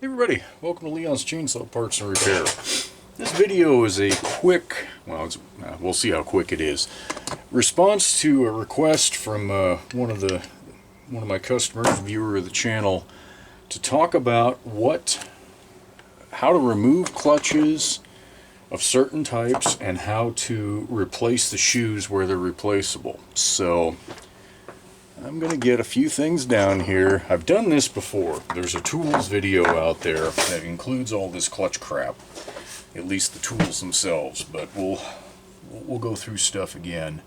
Hey everybody, welcome to Leon's Chainsaw Parts and Repair. This video is a quick, we'll see how quick it is, response to a request from one of my customers, viewer of the channel, to talk about how to remove clutches of certain types and how to replace the shoes where they're replaceable. So I'm going to get a few things down here. I've done this before. There's a tools video out there that includes all this clutch crap, at least the tools themselves, but we'll go through stuff again.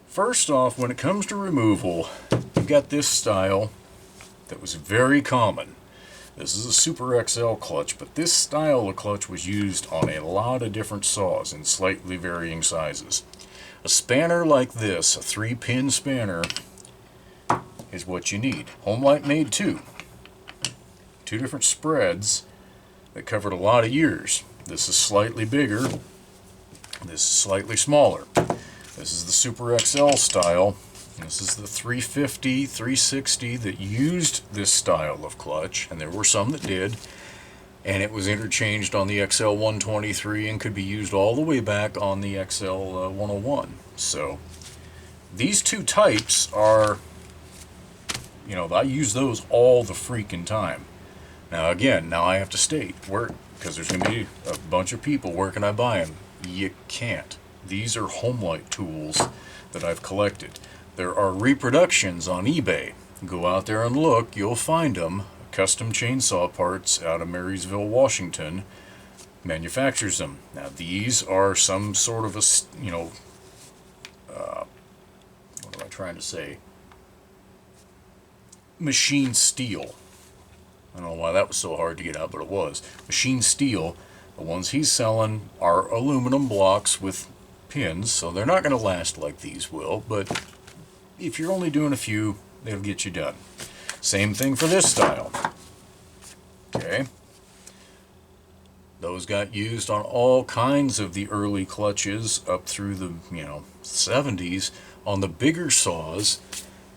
First off, when it comes to removal, you've got this style that was very common. This is a Super XL clutch, but this style of clutch was used on a lot of different saws in slightly varying sizes. A spanner like this, a 3-pin spanner, is what you need. Homelite made two different spreads that covered a lot of years. This is slightly bigger, this is slightly smaller. This is the Super XL style. This is the 350, 360 that used this style of clutch, and there were some that did. And it was interchanged on the XL 123 and could be used all the way back on the XL 101. So these two types are, I use those all the freaking time. Now again, I have to state, because there's going to be a bunch of people, where can I buy them? You can't. These are Homelite tools that I've collected. There are reproductions on eBay. Go out there and look, you'll find them. Custom Chainsaw Parts out of Marysville, Washington manufactures them. Now these are some sort of what am I trying to say? Machine steel. I don't know why that was so hard to get out, but it was. Machine steel. The ones he's selling are aluminum blocks with pins, so they're not going to last like these will, but if you're only doing a few, they'll get you done. Same thing for this style. Okay. Those got used on all kinds of the early clutches up through the 70s on the bigger saws,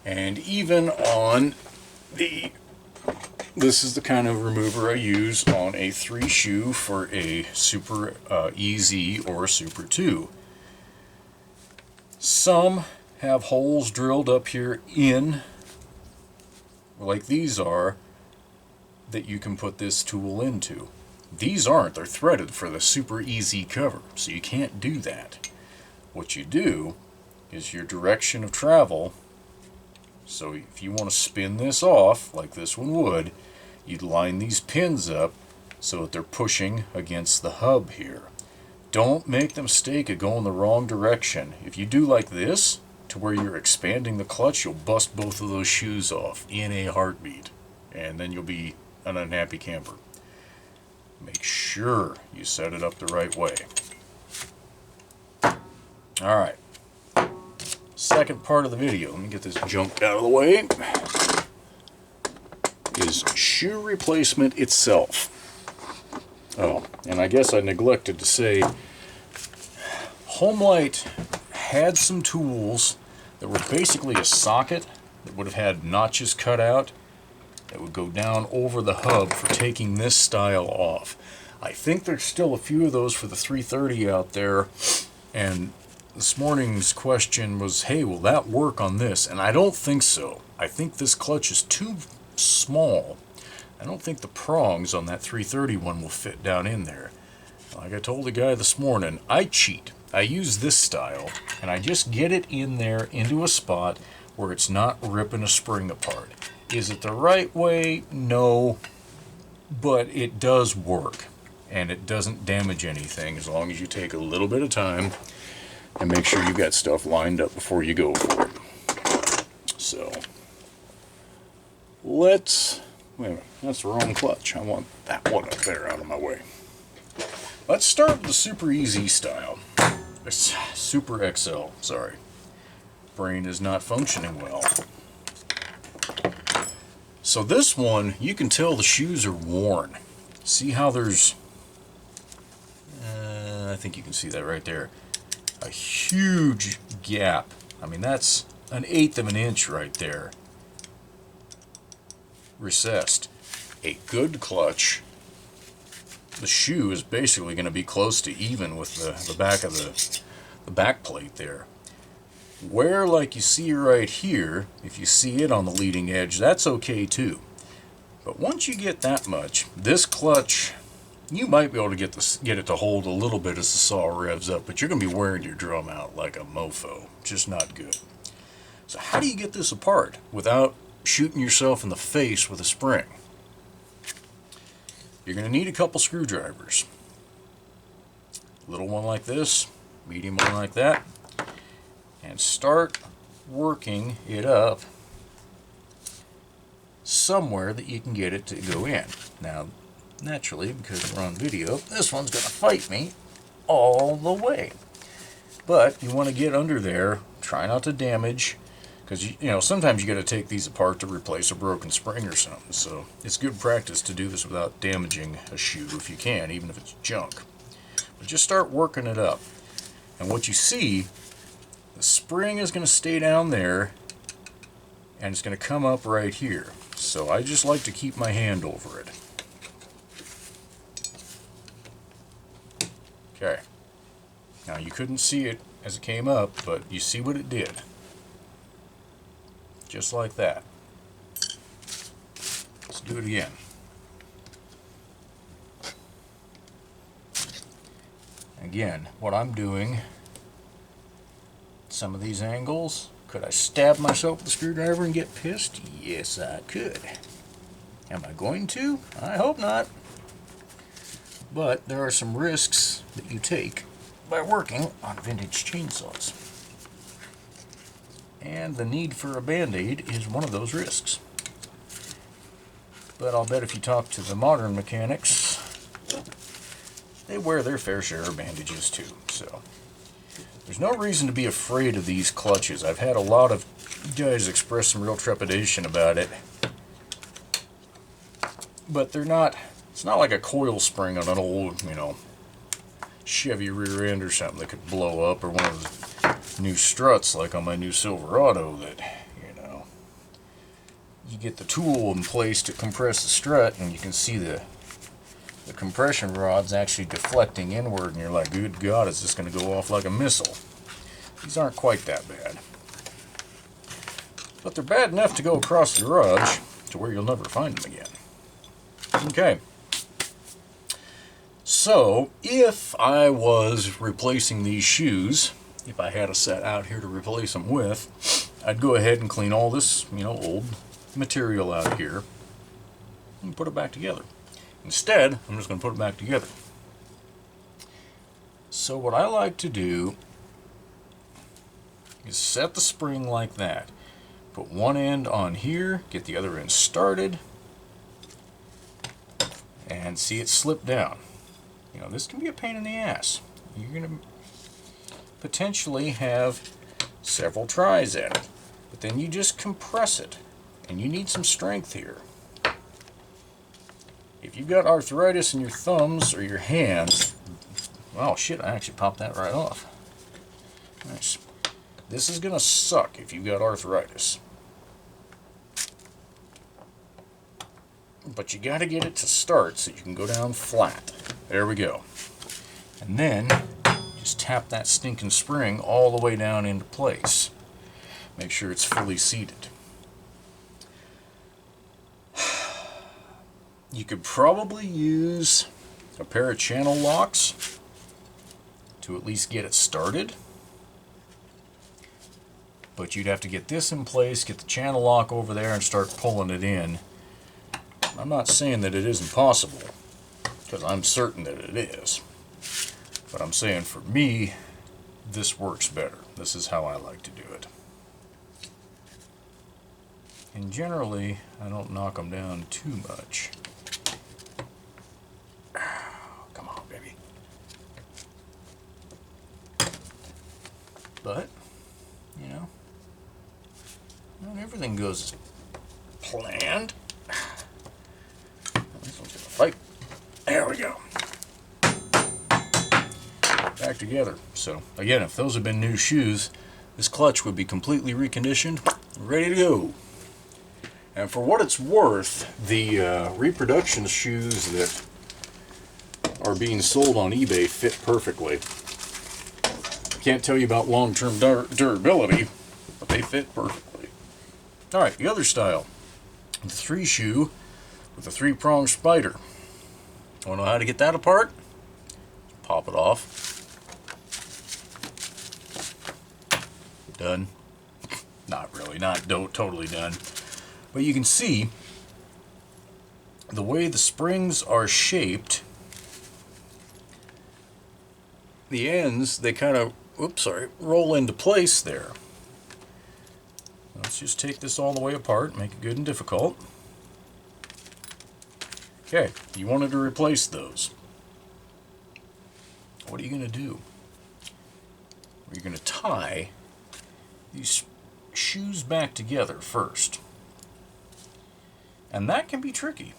and even on this is the kind of remover I use on a 3-shoe for a Super EZ or a Super 2. Some have holes drilled up here like these are, that you can put this tool into. These aren't. They're threaded for the Super Easy cover, so you can't do that. What you do is your direction of travel. So if you want to spin this off, like this one would, you'd line these pins up so that they're pushing against the hub here. Don't make the mistake of going the wrong direction. If you do like this, to where you're expanding the clutch, you'll bust both of those shoes off in a heartbeat, and then you'll be an unhappy camper. Make sure you set it up the right way. Alright, second part of the video, let me get this junk out of the way, is shoe replacement itself. Oh, and I guess I neglected to say, Homelite had some tools that were basically a socket that would have had notches cut out that would go down over the hub for taking this style off. I think there's still a few of those for the 330 out there, and this morning's question was, hey, will that work on this? And I don't think so. I think this clutch is too small. I don't think the prongs on that 330 one will fit down in there. Like I told the guy this morning, I cheat. I use this style, and I just get it in there into a spot where it's not ripping a spring apart. Is it the right way? No, but it does work, and it doesn't damage anything as long as you take a little bit of time and make sure you've got stuff lined up before you go for it. So, wait a minute, that's the wrong clutch. I want that one up there out of my way. Let's start with the Super Easy style. Super XL, sorry. Brain is not functioning well. So this one, you can tell the shoes are worn. See how there's, I think you can see that right there, a huge gap. I mean, that's 1/8 of an inch right there, recessed. a good clutch, the shoe is basically going to be close to even with the back of the back plate there. Where, like you see right here, if you see it on the leading edge, that's okay too. But once you get that much, this clutch, you might be able to get it to hold a little bit as the saw revs up, but you're going to be wearing your drum out like a mofo. Just not good. So how do you get this apart without shooting yourself in the face with a spring? You're going to need a couple screwdrivers. Little one like this, medium one like that, and start working it up somewhere that you can get it to go in. Now, naturally, because we're on video, this one's going to fight me all the way. But you want to get under there, try not to damage, because you know sometimes you got to take these apart to replace a broken spring or something. So it's good practice to do this without damaging a shoe if you can, even if it's junk. But just start working it up. And what you see, the spring is going to stay down there and it's going to come up right here. So I just like to keep my hand over it. Okay. Now you couldn't see it as it came up, but you see what it did. Just like that. Let's do it again. Again, what I'm doing, some of these angles, could I stab myself with a screwdriver and get pissed? Yes, I could. Am I going to? I hope not. But there are some risks that you take by working on vintage chainsaws. And the need for a band-aid is one of those risks. But I'll bet if you talk to the modern mechanics, they wear their fair share of bandages too. So there's no reason to be afraid of these clutches. I've had a lot of guys express some real trepidation about it. But they're not, it's not like a coil spring on an old, Chevy rear end or something that could blow up, or one of the new struts like on my new Silverado that, you get the tool in place to compress the strut and you can see the compression rod's actually deflecting inward and you're like, good God, is this going to go off like a missile? These aren't quite that bad. But they're bad enough to go across the garage to where you'll never find them again. Okay. So, if I was replacing these shoes, if I had a set out here to replace them with, I'd go ahead and clean all this, old material out here and put it back together. Instead, I'm just going to put it back together. So what I like to do is set the spring like that. Put one end on here, get the other end started, and see it slip down. This can be a pain in the ass. You're going to potentially have several tries at it. But then you just compress it. And you need some strength here. If you've got arthritis in your thumbs or your hands, well, shit, I actually popped that right off. Nice. This is going to suck if you've got arthritis. But you got to get it to start so you can go down flat. There we go. And then just tap that stinking spring all the way down into place. Make sure it's fully seated. You could probably use a pair of channel locks to at least get it started. But you'd have to get this in place, get the channel lock over there, and start pulling it in. I'm not saying that it isn't possible, because I'm certain that it is. But I'm saying for me, this works better. This is how I like to do it. And generally, I don't knock them down too much. Come on, baby. But, not everything goes as planned. This one's gonna fight. There we go. Back together. So, again, if those had been new shoes, this clutch would be completely reconditioned, ready to go. And for what it's worth, the reproduction shoes that are being sold on eBay fit perfectly. I can't tell you about long-term durability, but they fit perfectly. Alright, the other style. The 3-shoe with a 3-pronged spider. Want to know how to get that apart? Pop it off. Done. Not really, not totally done. But you can see the way the springs are shaped. The ends, they kind of, roll into place there. Let's just take this all the way apart, make it good and difficult. Okay, you wanted to replace those. What are you going to do? You're going to tie these shoes back together first. And that can be tricky,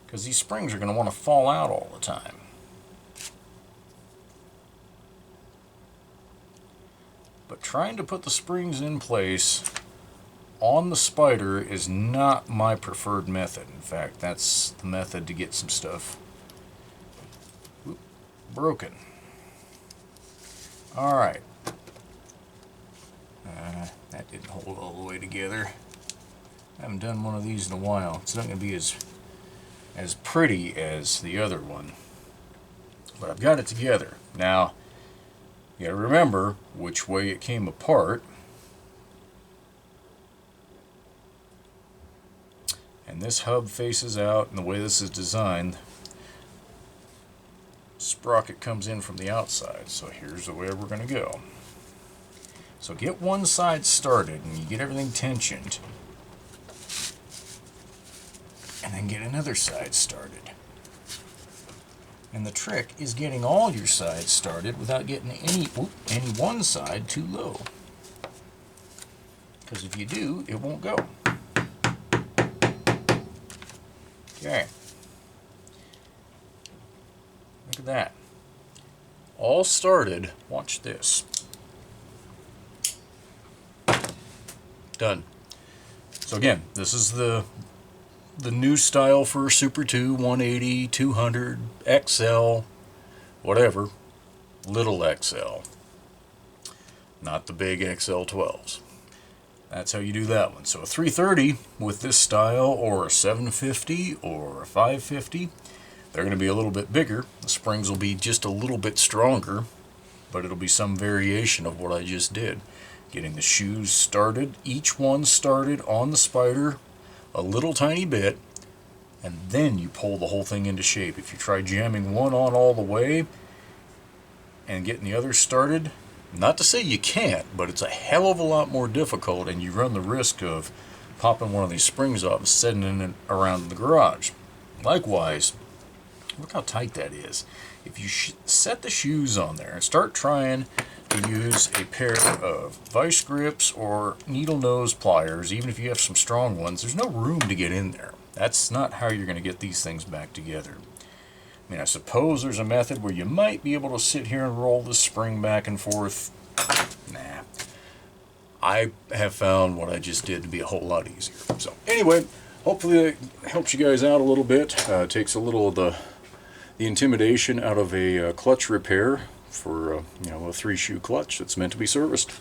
because these springs are going to want to fall out all the time. But trying to put the springs in place on the spider is not my preferred method. In fact, that's the method to get some stuff broken. Alright. That didn't hold all the way together. I haven't done one of these in a while. It's not going to be as pretty as the other one. But I've got it together. Now, you got to remember which way it came apart. And this hub faces out, and the way this is designed, sprocket comes in from the outside. So here's the way we're going to go. So get one side started and you get everything tensioned. And then get another side started. And the trick is getting all your sides started without getting any one side too low. Because if you do, it won't go. Okay. Look at that. All started. Watch this. Done. So again, this is the new style for Super 2, 180, 200, XL, whatever. Little XL. Not the big XL12s. That's how you do that one. So a 330 with this style, or a 750 or a 550, they're going to be a little bit bigger. The springs will be just a little bit stronger, but it'll be some variation of what I just did. Getting the shoes started, each one started on the spider a little tiny bit, and then you pull the whole thing into shape. If you try jamming one on all the way and getting the other started, not to say you can't, but it's a hell of a lot more difficult, and you run the risk of popping one of these springs off and setting it around the garage. Likewise, look how tight that is. If you set the shoes on there and start trying to use a pair of vice grips or needle nose pliers, even if you have some strong ones, there's no room to get in there. That's not how you're going to get these things back together. I mean, I suppose there's a method where you might be able to sit here and roll the spring back and forth. Nah. I have found what I just did to be a whole lot easier. So anyway, hopefully it helps you guys out a little bit. Takes a little of the intimidation out of a clutch repair for a 3-shoe clutch that's meant to be serviced.